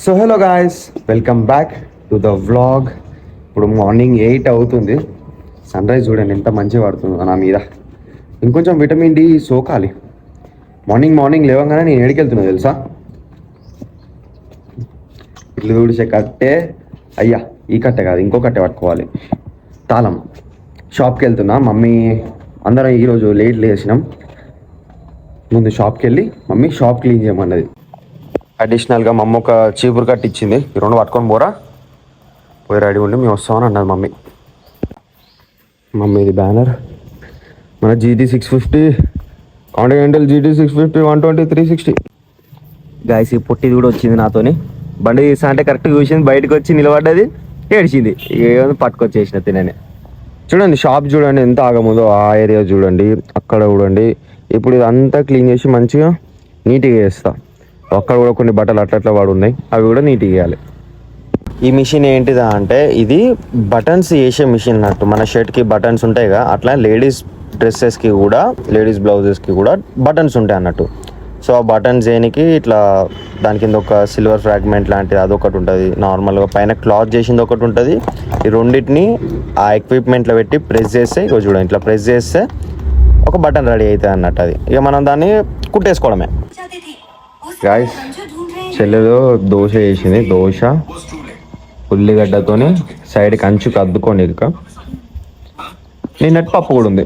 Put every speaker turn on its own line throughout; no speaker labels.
So hello guys, welcome back to the vlog. ఇప్పుడు morning 8 అవుతుంది. Sun rise చూడండి ఎంత మంచిగా పడుతుందో నా మీద. ఇంకొంచెం విటమిన్ డి సోకాలి. మార్నింగ్ లేవగానే నేను ఏడికి వెళ్తున్నా తెలుసా? ఇల్లు తుడిచే కట్టే, అయ్యా ఈ కట్టే కాదు ఇంకో కట్టే పట్టుకోవాలి, తాళం. షాప్కి వెళ్తున్నా. మమ్మీ అందరం ఈరోజు లేట్ లేచినాం. ముందు షాప్కి వెళ్ళి మమ్మీ షాప్ క్లీన్ చేయమన్నది. అడిషనల్గా మమ్మీ ఒక చీపురు కట్టి ఇచ్చింది. ఈ రెండు పట్టుకొని పోయి రెడీ ఉండి మేము వస్తామని అన్నది మమ్మీ. ఇది బ్యానర్ మన GT 650 కాంటినెంటల్ GT 650 120 360 గాయస్. ఈ పొట్టిది కూడా వచ్చింది నాతోని. బండి తీసా అంటే కరెక్ట్గా చూసింది, బయటకు వచ్చి నిలబడ్డది, ఏడిచింది. ఏమో పట్టుకొచ్చేసిన తినని. చూడండి షాప్ చూడండి ఎంత ఆగముందో. ఆ ఏరియా చూడండి, అక్కడ చూడండి. ఇప్పుడు ఇదంతా క్లీన్ చేసి మంచిగా నీట్గా చేస్తా. అక్కడ కూడా కొన్ని బట్టలు అట్లా వాడు ఉన్నాయి, అవి కూడా నీట్గా వేయాలి. ఈ మిషన్ ఏంటిదా అంటే ఇది బటన్స్ వేసే మిషన్ అన్నట్టు. మన షర్ట్కి బటన్స్ ఉంటాయిగా, అట్లా లేడీస్ డ్రెస్సెస్కి కూడా, లేడీస్ బ్లౌజెస్కి కూడా బటన్స్ ఉంటాయి అన్నట్టు. సో ఆ బటన్స్ దేనికి ఇట్లా దాని కింద ఒక సిల్వర్ ఫ్రాగ్మెంట్ లాంటిది అదొకటి ఉంటుంది. నార్మల్గా పైన క్లాత్ చేసింది ఒకటి ఉంటుంది. ఈ రెండింటిని ఆ ఎక్విప్మెంట్లో పెట్టి ప్రెస్ చేస్తే, ఇక చూడండి ఇట్లా ప్రెస్ చేస్తే ఒక బటన్ రెడీ అవుతుంది అన్నట్టు. అది ఇక మనం దాన్ని కుట్టేసుకోవడమే. గాయస్, చెల్లెలో దోశ వేసింది. దోశ ఉల్లిగడ్డతోని సైడ్కి అంచుకు అద్దుకొని ఇక నిన్నట్టు పప్పు కూడా ఉంది.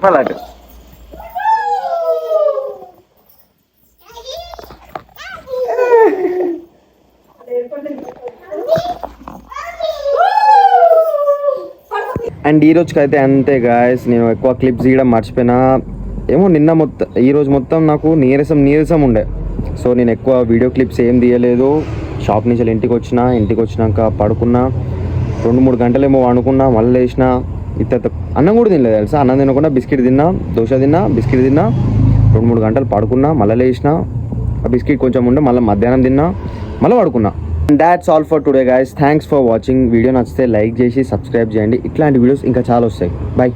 అలాంటి అండ్ ఈ రోజుకి అయితే అంతే గాయస్. నేను ఎక్కువ క్లిప్స్ తీయడం మర్చిపోయినా ఏమో. నిన్న మొత్తం ఈరోజు మొత్తం నాకు నీరసం ఉండే. సో నేను ఎక్కువ వీడియో క్లిప్స్ ఏం తీయలేదు. షాప్ నుంచి ఇంటికి వచ్చినాక పడుకున్నా. 2-3 గంటలేమో వండుకున్నా, మళ్ళీ లేచిన. అన్నం కూడా తినలేదు తెలుసా. అన్నం తినకుండా బిస్కెట్ తిన్నా, దోశ తిన్నా, బిస్కెట్ తిన్నా. 2-3 గంటలు పడుకున్నా, మళ్ళీ లేచిన. ఆ బిస్కెట్ కొంచెం ఉండే, మళ్ళీ మధ్యాహ్నం తిన్నా, మళ్ళీ పడుకున్నా. That's all for today guys. Thanks for watching. Video నచ్చితే లైక్ చేసి సబ్స్క్రైబ్ చేయండి. ఇట్లాంటి వీడియోస్ ఇంకా చాలా వస్తాయి. బై.